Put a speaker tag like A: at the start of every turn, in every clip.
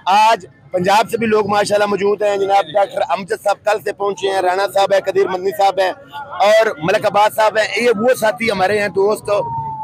A: आज पंजाब से भी लोग माशाल्लाह मौजूद हैं। जनाब डॉक्टर अमजद साहब कल से पहुंचे हैं, राणा साहब है, कदीर मदनी साहब है और मलिक अब्बास साहब है। ये वो साथी हमारे हैं दोस्त,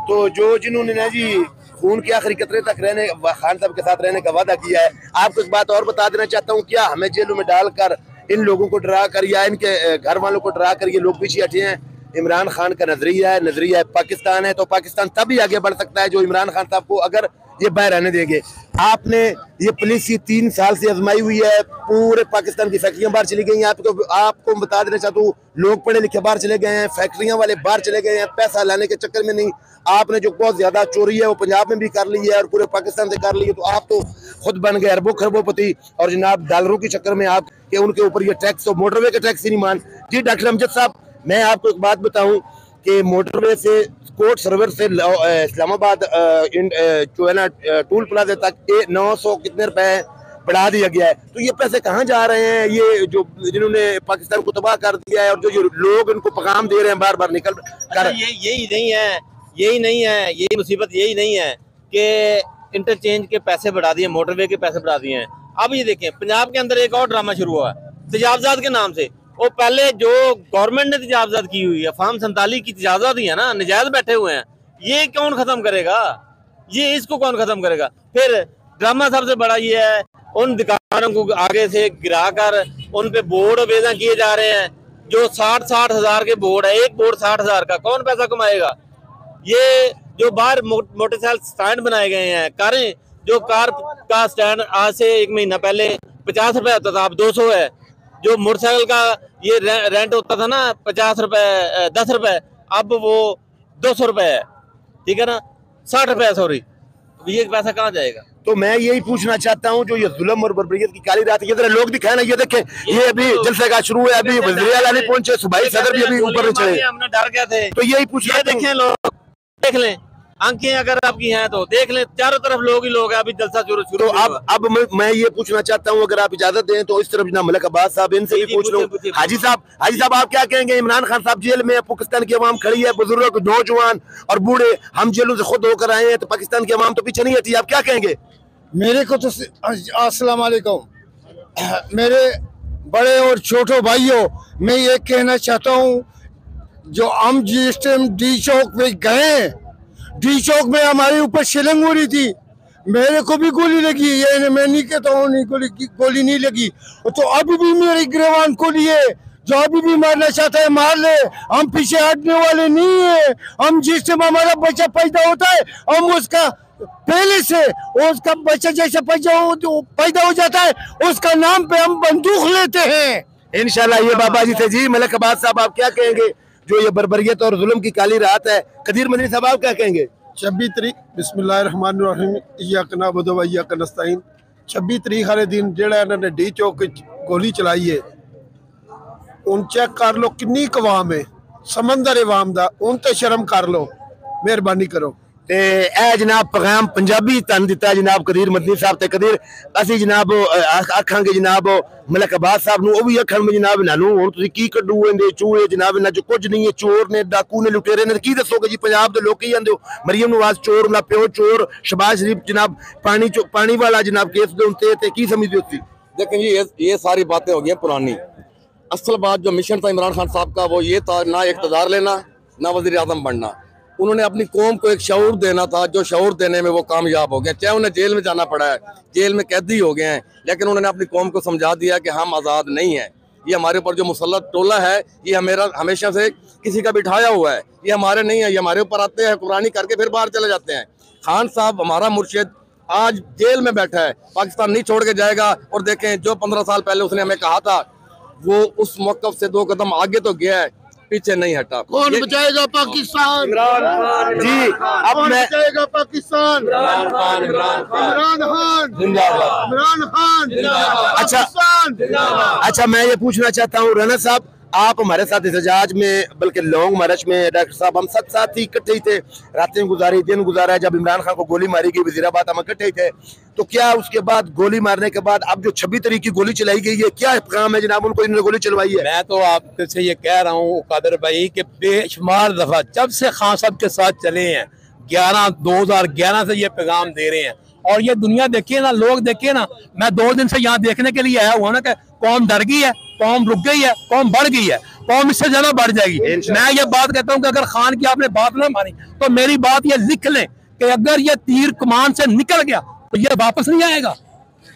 A: तो जो जिन्होंने ना जी खून के आखिरी कतरे तक रहने खान साहब के साथ रहने का वादा किया है। आपको एक बात और बता देना चाहता हूँ, क्या हमें जेलों में डालकर इन लोगों को डरा कर या इनके घर वालों को डरा कर ये लोग पीछे हटे हैं? इमरान खान का नजरिया है पाकिस्तान है, तो पाकिस्तान तभी आगे बढ़ सकता है जो इमरान खान साहब को अगर ये बाहर रहने देंगे। आपने ये पॉलिसी 3 साल से आजमाई हुई है, पूरे पाकिस्तान की फैक्ट्रियां बाहर चली गई हैं। आपको बता देना चाहता हूँ, लोग पढ़े लिखे बाहर चले गए हैं, फैक्ट्रियां वाले बाहर चले गए हैं, पैसा लाने के चक्कर में नहीं। आपने जो बहुत ज्यादा चोरी है वो पंजाब में भी कर ली है और पूरे पाकिस्तान से कर ली है, तो आप तो खुद बन गए अरबों खरबोपति। और जनाब डॉलरों के चक्कर में आप के उनके ऊपर ये टैक्स, तो मोटरवे का टैक्स ही नहीं मान। जी डॉक्टर अमजद साहब, मैं आपको एक बात बताऊं कि मोटरवे से कोर्ट सर्वर से इस्लामाबाद जो है ना टूल प्लाजा तक 900 कितने रुपए बढ़ा दिया गया है। तो ये पैसे कहाँ जा रहे हैं? ये जो जिन्होंने पाकिस्तान को तबाह कर दिया है और जो लोग इनको पैगाम दे रहे हैं बार बार निकल कर।
B: यही नहीं है यही मुसीबत यही नहीं है कि इंटरचेंज के पैसे बढ़ा दिए, मोटरवे के पैसे बढ़ा दिए हैं। अब ये देखें, पंजाब के अंदर एक और ड्रामा शुरू हुआ है तजावजात के नाम से। वो पहले जो गवर्नमेंट ने तजावजात की हुई है, फार्म 47 की तजावजात ही है ना, नजायज बैठे हुए हैं, ये कौन खत्म करेगा? ये इसको कौन खत्म करेगा? फिर ड्रामा सबसे बड़ा ये है, उन दुकानों को आगे से गिरा कर उन पे बोर्ड बेदा किए जा रहे हैं। जो 60 हजार के बोर्ड है, एक बोर्ड 60 हजार का, कौन पैसा कमाएगा? ये जो बाहर मोटरसाइकिल स्टैंड बनाए गए हैं, कारें, जो कार का स्टैंड आज से 1 महीना पहले 50 रुपए होता था, अब 200 है। जो मोटरसाइकिल का ये रेंट होता था ना 50 रुपए 10 रुपए, अब वो 200 रुपए है, ठीक है ना, 60 रुपए, सॉरी। ये पैसा कहाँ जाएगा?
A: तो मैं यही पूछना चाहता हूँ, जो ये जुल्म और बर्बरियत की काली रात, ये लोग दिखाए ना, ये देखें, ये अभी जलसे का शुरू है, अभी वज़ीर आला नहीं पहुंचे, सूबाई सदर भी अभी ऊपर चढ़े,
B: हमने डर गए थे।
A: तो यही पूछना,
B: देखें लोग, देख लें, आंखें अगर आपकी हैं तो देख लें, चारों तरफ लोग ही लोग हैं, अभी जलसा शुरू।
A: तो अब मैं ये पूछना चाहता हूँ, अगर आप इजाजत दें तो इस तरफ ना मलिक अब्बास साहब, इनसे भी पूछ लूं। हाजी साहब आप क्या कहेंगे? इमरान खान साहब जेल में, पाकिस्तान की अवाम खड़ी है, बुजुर्ग, नौजवान और बूढ़े, हम जेलों से खुद होकर आए हैं, तो पाकिस्तान की अवाम तो पीछे नहीं हटी, आप क्या कहेंगे?
C: मेरे को तो अस्सलाम वालेकुम, मेरे बड़े और छोटे भाइयों, मैं ये कहना चाहता हूँ, जो हम जिस टाइम डी चौक में गए, डी चौक में हमारे ऊपर शिलिंग हो रही थी, मेरे को भी गोली लगी, ये मैं नहीं कहता हूँ नहीं गोली नहीं लगी, तो अभी भी मेरे गिरवान को लिए जो अभी भी मारना चाहता है मार ले, हम पीछे हटने वाले नहीं है। हम जिस टाइम हमारा बच्चा पैदा होता है, हम उसका पहले से उसका बच्चा जैसे पैदा हो जाता है, उसका नाम पे हम बंदूक लेते हैं
A: इंशाल्लाह। ये बाबा जी थे। जी मलिक अब्बास साहब, आप क्या कहेंगे जो ये बर्बरियत और जुल्म की काली रात है? कदीर मदनी साहब आप क्या कहेंगे?
D: 26 तारीख बिस्मिल्लाहिर्रहमानिर्रहीम, इय्याका नअबुदु व इय्याका नस्तईन। 26 तारीख वाले दिन जेड़ा इन्होंने डी चौक गोली चलाई है, उन चेक कर लो किन्नी कवाम है, समंदर अवाम दा, उन ते शर्म कर लो, मेहरबानी करो।
A: ते ए जनाब पैगाम पंजाबी तन दिता जनाब कदीर मदनी साहब ते कदीर असी जनाब आखांगे जनाब मलिक अब्बास साहब नूं, ओ भी आखण में जनाब नानू हुण तुसीं की कड्डू इहदे चूहे जनाब, इन्हां च कुछ नहीं है, चोर ने, डाकू ने, लुटेरे ने, की दसोगे जी? पंजाब दे लोग की आंदे हो, मरियम नवाज चोर, उनका प्यो चोर, शहबाज शरीफ जनाब पानी वाला जनाब केस दे उनते, ते की समझदे हो?
E: देखें जी, ये सारी बातें हो गई पुरानी। असल बात जो मिशन था इमरान खान साहब का, वो ये था ना इक़्तिदार लेना, ना वज़ीर आज़म बनना। उन्होंने अपनी कौम को एक शऊर देना था, जो शऊर देने में वो कामयाब हो गए। चाहे उन्हें जेल में जाना पड़ा है, जेल में कैदी हो गए हैं, लेकिन उन्होंने अपनी कौम को समझा दिया कि हम आज़ाद नहीं है। ये हमारे ऊपर जो मुसल्लत टोला है, ये हमेशा से किसी का बिठाया हुआ है, ये हमारे नहीं है, ये हमारे ऊपर आते हैं, हुक्मरानी करके फिर बाहर चले जाते हैं। खान साहब हमारा मुर्शिद आज जेल में बैठा है, पाकिस्तान नहीं छोड़ के जाएगा। और देखें, जो 15 साल पहले उसने हमें कहा था, वो उस मौक़िफ़ से 2 कदम आगे तो गया है, पीछे नहीं हटा।
C: कौन बचाएगा पाकिस्तान?
A: इमरान खान जी। अब मैं
C: बचाएगा पाकिस्तान? इमरान खान जिंदाबाद।
A: अच्छा मैं ये पूछना चाहता हूँ राना साहब, आप हमारे साथ एहतजाज में, बल्कि लॉन्ग मार्च में, डॉक्टर साहब हम सब साथ ही इकट्ठे ही थे, रातें गुजारी, दिन गुजारा। जब इमरान खान को गोली मारी गई वजीराबाद, हम इकट्ठे ही थे, तो क्या उसके बाद गोली मारने के बाद अब जो 26 तारीख की गोली चलाई गई है, क्या काम है जनाब उनको इन्होंने गोली चलवाई है?
F: मैं तो आपसे ये कह रहा हूँ कादर भाई कि बेशुमार दफा जब से खान साहब के साथ चले हैं, 2011 से ये पैगाम दे रहे हैं,
G: और ये दुनिया देखिए ना, लोग देखिए ना। मैं 2 दिन से यहाँ देखने के लिए आया हुआ ना कि कौम डर गई है, कौम रुक गई है, कौम बढ़ गई है, कौम इससे ज्यादा बढ़ जाएगी। मैं ये बात कहता हूँ कि अगर खान की आपने बात ना मानी तो मेरी बात ये लिख लें कि अगर ये तीर कमान से निकल गया तो ये वापस नहीं आएगा,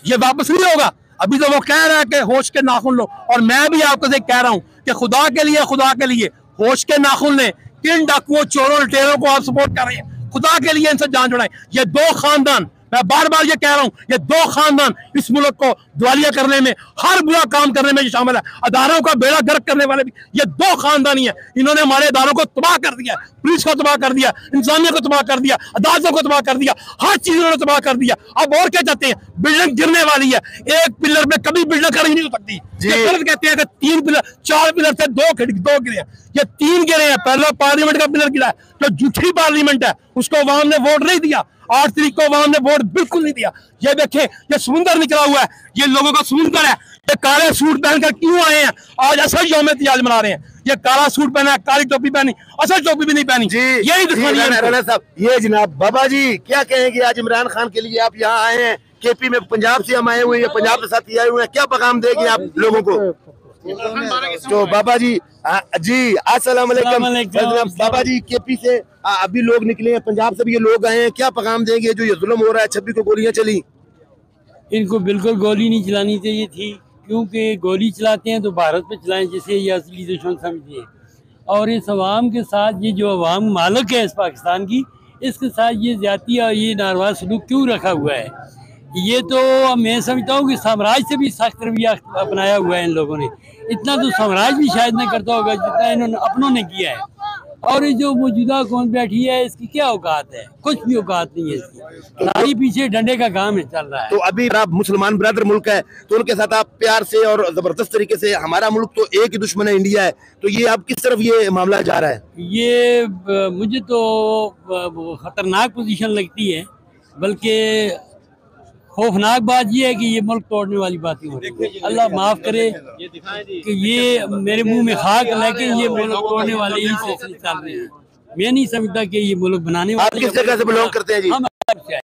G: ये वापस नहीं होगा। अभी तो वो कह रहा है कि होश के नाखून लो, और मैं भी आपको से कह रहा हूँ कि खुदा के लिए होश के नाखून लें। किन डाकुओं, चोरों, लुटेरों को आप सपोर्ट कर रहे हैं, खुदा के लिए इनसे जान छुड़ाएं। ये 2 खानदान, मैं बार बार ये कह रहा हूँ, ये 2 खानदान इस मुल्क को दिवालिया करने में, हर बुरा काम करने में शामिल है। अदारों का बेड़ा गर्क करने वाले भी ये 2 खानदान ही है। इन्होंने हमारे अदारों को तबाह कर दिया, पुलिस को तबाह कर दिया, इंसानियत को तबाह कर दिया, अदालतों को तबाह कर दिया, हर चीज उन्होंने तबाह कर दिया। अब और क्या चाहते हैं? बिल्डिंग गिरने वाली है, एक पिलर में कभी बिल्डिंग खड़ी नहीं हो सकती। कहते हैं कि 3 पिलर, 4 पिलर से 2 गिरे, ये 3 गिरे हैं। पहला पार्लियामेंट का पिलर गिरा है, जो झूठी पार्लियामेंट है, उसको अवाम ने वोट नहीं दिया। 8 तारीख को अवाम ने वोट बिल्कुल नहीं दिया। ये देखें, ये समुंदर निकला हुआ है, ये लोगों का समुंदर है। ये काले सूट पहनकर क्यों आए हैं? आज असल यौम एहतिजाज मना रहे हैं। ये काला सूट पहना है, काली टोपी पहनी, असल टोपी भी नहीं पहनी। यही दुश्मनी है।
A: राणा साहब, ये जनाब बाबा जी क्या कहेंगे? आज इमरान खान के लिए आप यहाँ आए हैं, केपी में, पंजाब से हम आए हुए हैं, पंजाब के साथ आए हुए हैं, क्या पैगाम देंगे आप लोगों को? तो बाबा जी, जी अस्सलाम वालेकुम। बाबा जी, केपी से अभी लोग निकले हैं, पंजाब से भी ये लोग आए हैं, क्या पैगाम देंगे? जो ये जुल्म हो रहा है, 26 को गोलियां चली,
H: इनको बिल्कुल गोली नहीं चलानी चाहिए थी, क्योंकि गोली चलाते हैं तो भारत पे चलाएं, जिसे ये असली दुश्मन समझिए। और इस अवाम के साथ, ये जो अवाम मालिक है इस पाकिस्तान की, इसके साथ ये ज्यादती और ये नारवा सलूक क्यों रखा हुआ है? ये तो मैं समझता हूँ कि साम्राज्य से भी सख्त रवैया अपनाया हुआ है इन लोगों ने। इतना तो साम्राज्य भी शायद नहीं करता होगा जितना इन्होंने अपनों ने किया है। और ये जो मौजूदा कौन बैठी है, इसकी क्या औकात है? कुछ भी औकात नहीं है इसकी, सारी पीछे डंडे का काम है, चल रहा है।
A: तो अभी आप मुसलमान ब्रदर मुल्क है, तो उनके साथ आप प्यार से और जबरदस्त तरीके से, हमारा मुल्क तो एक ही दुश्मन है, इंडिया है, तो ये आप किस तरफ ये मामला जा रहा है?
H: ये मुझे तो खतरनाक पोजीशन लगती है, बल्कि खौफनाक बात यह है कि ये मुल्क तोड़ने वाली बातें हो रही है। अल्लाह माफ करे कि ये मेरे मुंह में खाक, लेकिन ये मुल्क तोड़ने वाले ही सिलसिले चल रहे हैं। मैं नहीं समझता कि ये मुल्क बनाने वाले।
A: आप किस जगह से बिलोंग करते हैं जी?
H: हम